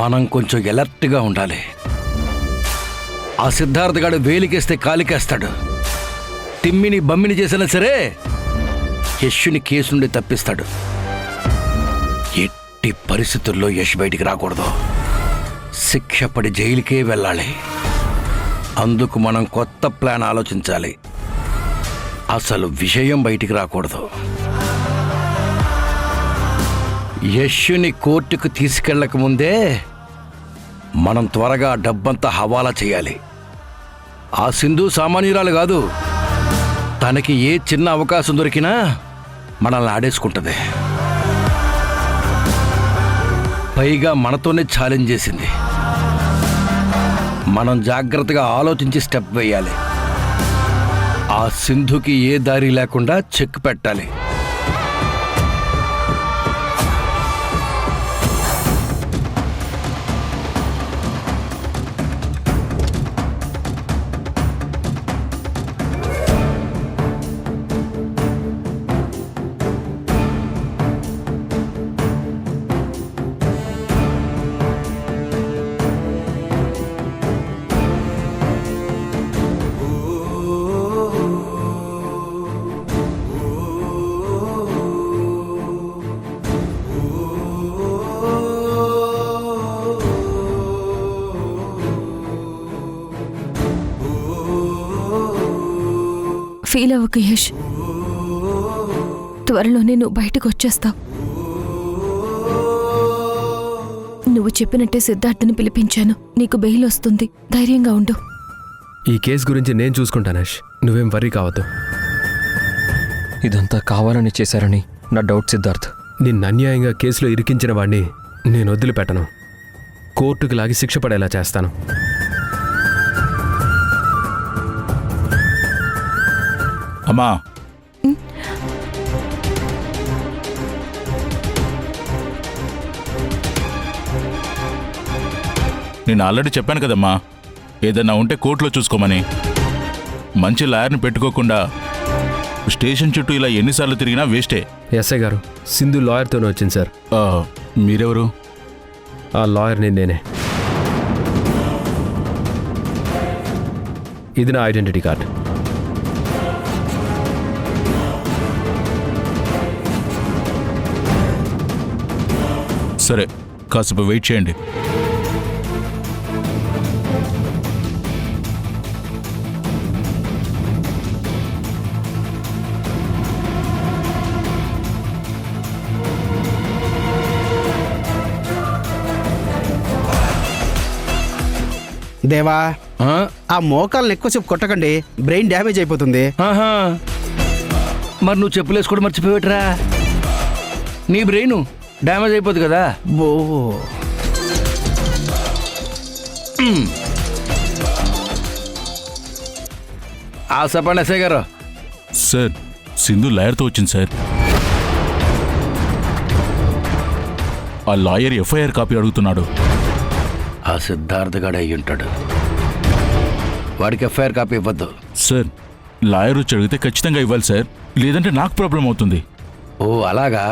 మనం కొంచెం ఎలర్ట్గా ఉండాలి. ఆ సిద్ధార్థ్ గాడు వేలికేస్తే కాలికేస్తాడు. తిమ్మిని బమ్మిని చేసినా సరే యశ్ని కేసు నుండి తప్పిస్తాడు. ఎట్టి పరిస్థితుల్లో యశ్ బయటికి రాకూడదు. శిక్ష పడి జైలుకే వెళ్ళాలి. అందుకు మనం కొత్త ప్లాన్ ఆలోచించాలి. అసలు విషయం బయటికి రాకూడదు. యశ్ని కోర్టుకు తీసుకెళ్ళక ముందే మనం త్వరగా డబ్బంతా హవాలా చేయాలి. ఆ సింధు సామాన్యురాలు కాదు. తనకి ఏ చిన్న అవకాశం దొరికినా మనల్ని ఆడేసుకుంటుంది. పైగా మనతోనే ఛాలెంజ్ చేసింది. మనం జాగ్రత్తగా ఆలోచించి స్టెప్ వేయాలి. ఆ సింధుకి ఏ దారి లేకుండా చెక్ పెట్టాలి. ఫీల్ అవ్వకు యష్, త్వరలోనే నువ్వు బయటకు వచ్చేస్తావు. నువ్వు చెప్పినట్టే సిద్ధార్థని పిలిపించాను. నీకు బెయిల్ వస్తుంది. ధైర్యంగా ఉండు. ఈ కేసు గురించి నేను చూసుకుంటాను యష్, నువ్వేం వర్రీ కావద్దు. ఇదంతా కావాలని చేశారని నా డౌట్ సిద్ధార్థ్. నిన్ను అన్యాయంగా కేసులో ఇరికించిన వాడిని నేను వదిలిపెట్టను. కోర్టుకు లాగి శిక్ష పడేలా చేస్తాను. అమ్మా, నేను ఆల్రెడీ చెప్పాను కదమ్మా, ఏదన్నా ఉంటే కోర్టులో చూసుకోమని. మంచి లాయర్ని పెట్టుకోకుండా స్టేషన్ చుట్టూ ఇలా ఎన్నిసార్లు తిరిగినా వేస్టే. ఎస్ఐ గారు, సింధు లాయర్తోనే వచ్చింది సార్. మీరెవరు? ఆ లాయర్ని నేనే. ఇది నా ఐడెంటిటీ కార్డ్. సరే, కాసేపు వెయిట్ చేయండి. దేవా, ఆ మోకాలను ఎక్కువసేపు కొట్టకండి, బ్రెయిన్ డ్యామేజ్ అయిపోతుంది. మరి నువ్వు చెప్పులేసుకోవడం మర్చిపోయేట్రా. నీ బ్రెయిన్ డ్యామేజ్ అయిపోద్ది కదా. బో, చెప్పండి ఎస్ఐ గారు. సార్, సింధు లాయర్తో వచ్చింది సార్. ఆ లాయర్ ఎఫ్ఐఆర్ కాపీ అడుగుతున్నాడు. ఆ సిద్ధార్థ్ గడ అయ్యి ఉంటాడు. వాడికి ఎఫ్ఐఆర్ కాపీ ఇవ్వద్దు. సార్, లాయర్ వచ్చి అడిగితే ఖచ్చితంగా ఇవ్వాలి సార్, లేదంటే నాకు ప్రాబ్లం అవుతుంది. ఓ అలాగా.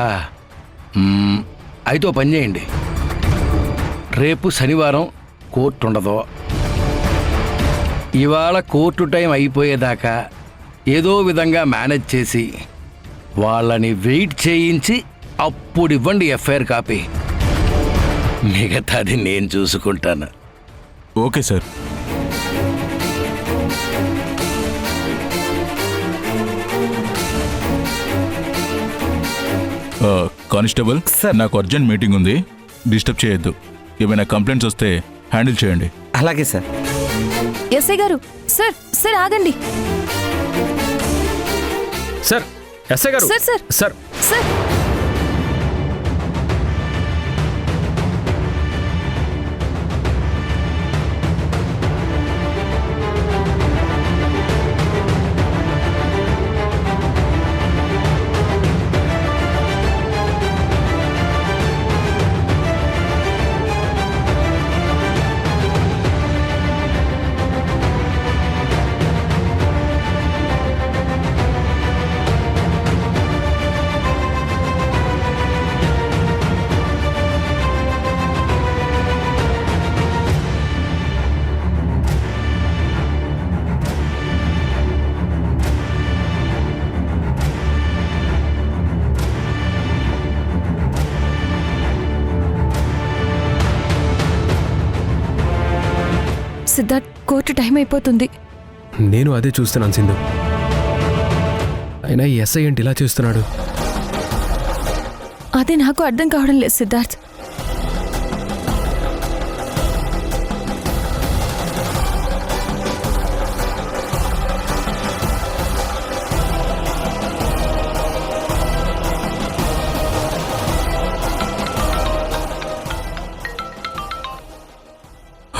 అయితే ఓ పని చేయండి, రేపు శనివారం కోర్టు ఉండదు. ఇవాళ కోర్టు టైం అయిపోయేదాకా ఏదో విధంగా మేనేజ్ చేసి వాళ్ళని వెయిట్ చేయించి అప్పుడు ఇవ్వండి ఎఫ్ఐఆర్ కాపీ. మిగతాది నేను చూసుకుంటాను. Okay sir. కానిస్టేబుల్, నాకు అర్జెంట్ మీటింగ్ ఉంది, డిస్టర్బ్ చేయొద్దు. ఏమైనా కంప్లైంట్స్ వస్తే హ్యాండిల్ చేయండి. అలాగే సార్. ఎస్ఐ గారు, సార్ సార్ ఆగండి. సార్, ఎస్ఐ గారు. Sir sir sir sir Siddharth, court time అయిపోతుంది. నేను అదే చూస్తున్నాను సింధు. అయినా ఈ ఎస్ఐ ఏంటి ఇలా చేస్తున్నాడు? అదే నాకు అర్థం కావడం లేదు సిద్ధార్థ్.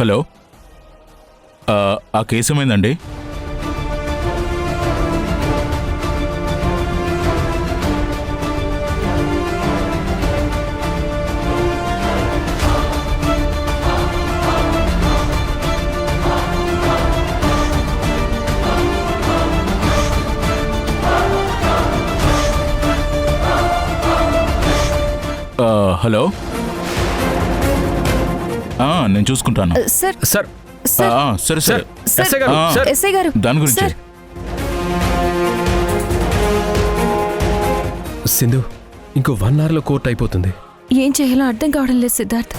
హలో, ఆ కేసు ఏమైందండి? హలో, నేను చూసుకుంటాను. సార్ సార్ సార్ సరే సరే. సార్, ఎస్ఐ గారు, సార్. ఎస్ఐ గారు, దాని గురించి సార్. సింధు, ఇంకో 1 అవర్లో కోర్టు అయిపోతుంది. ఏం చేయాలో అర్థం కావడం లేదు Siddharth.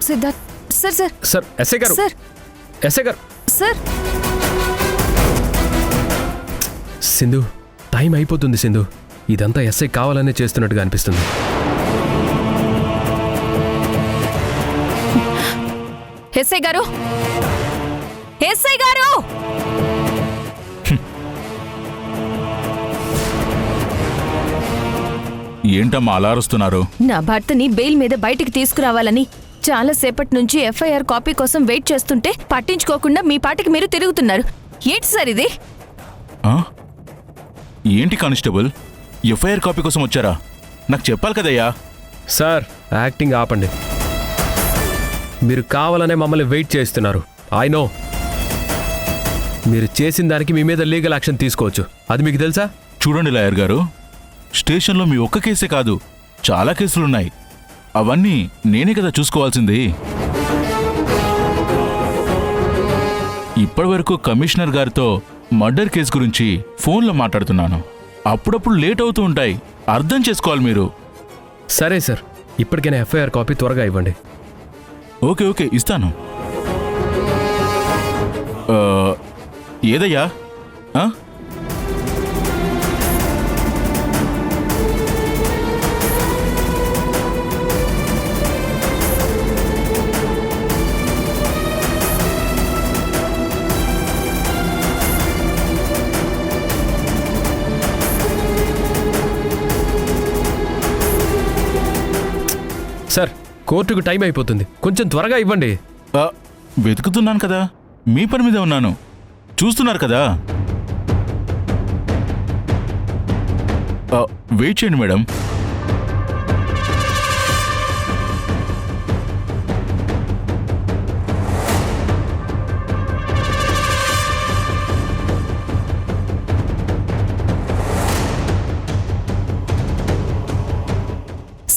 Siddharth, sir sir sir, SI గారు, సార్ ఎస్ఐ గారు. సార్ సింధు, టైం అయిపోతుంది సింధు. ఇదంతా ఎస్ఐ కావాలనే చేస్తున్నట్టుగా అనిపిస్తుంది. ఎస్ఐ గారు, ఎస్ఐ గారు, ఏంటమ్మా అలా అరుస్తున్నారు? నా భర్తని బెయిల్ మీద బయటికి తీసుకురావాలని చాలాసేపటి నుంచి ఎఫ్ఐఆర్ కాపీ కోసం వెయిట్ చేస్తుంటే పట్టించుకోకుండా మీ పాటికి మీరు తిరుగుతున్నారు. ఏంటి సార్ ఇది? ఆ? ఏంటి కానిస్టేబుల్, ఎఫ్ఐఆర్ కాపీ కోసం వచ్చారా? నాకు చెప్పాలి కదయ్యా. సార్, యాక్టింగ్ ఆపండి. మీరు కావాలనే మమ్మల్ని వెయిట్ చేస్తున్నారు. I know. మీరు చేసిన దానికి మీ మీద లీగల్ యాక్షన్ తీసుకోవచ్చు. అది మీకు తెలుసా? చూడండి లాయర్ గారు, స్టేషన్లో మీ ఒక్క కేసే కాదు, చాలా కేసులున్నాయి. అవన్నీ నేనే కదా చూసుకోవాల్సింది. ఇప్పటివరకు కమిషనర్ గారితో మర్డర్ కేసు గురించి ఫోన్లో మాట్లాడుతున్నాను. అప్పుడప్పుడు లేట్ అవుతూ ఉంటాయి, అర్థం చేసుకోవాలి మీరు. సరే సార్, ఇప్పటికైనా ఎఫ్ఐఆర్ కాపీ త్వరగా ఇవ్వండి. ఓకే ఓకే, ఇస్తాను. ఏదయ్యా? ఆ? సార్, కోర్టుకు టైం అయిపోతుంది, కొంచెం త్వరగా ఇవ్వండి. వెతుకుతున్నాను కదా, మీ పని మీద ఉన్నాను, చూస్తున్నారు కదా. వెయిట్ చేయండి మేడం.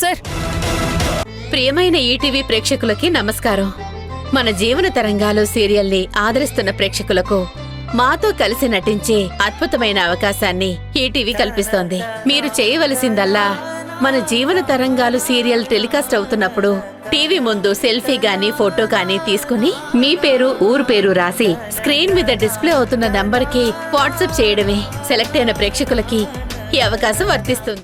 సార్, ప్రియమైన ఈటీవీ ప్రేక్షకులకి నమస్కారం. మన జీవన తరంగాలు సీరియల్ని ఆదరిస్తున్న ప్రేక్షకులకు మాతో కలిసి నటించే అద్భుతమైన అవకాశాన్ని ఈటీవీ కల్పిస్తోంది. మీరు చేయవలసిందల్లా మన జీవన తరంగాలు సీరియల్ టెలికాస్ట్ అవుతున్నప్పుడు టీవీ ముందు సెల్ఫీ గానీ ఫోటో గానీ తీసుకుని మీ పేరు, ఊరు పేరు రాసి స్క్రీన్ మీద డిస్ప్లే అవుతున్న నంబర్కి వాట్సాప్ చేయడమే. సెలెక్ట్ అయిన ప్రేక్షకులకి ఈ అవకాశం వర్తిస్తుంది.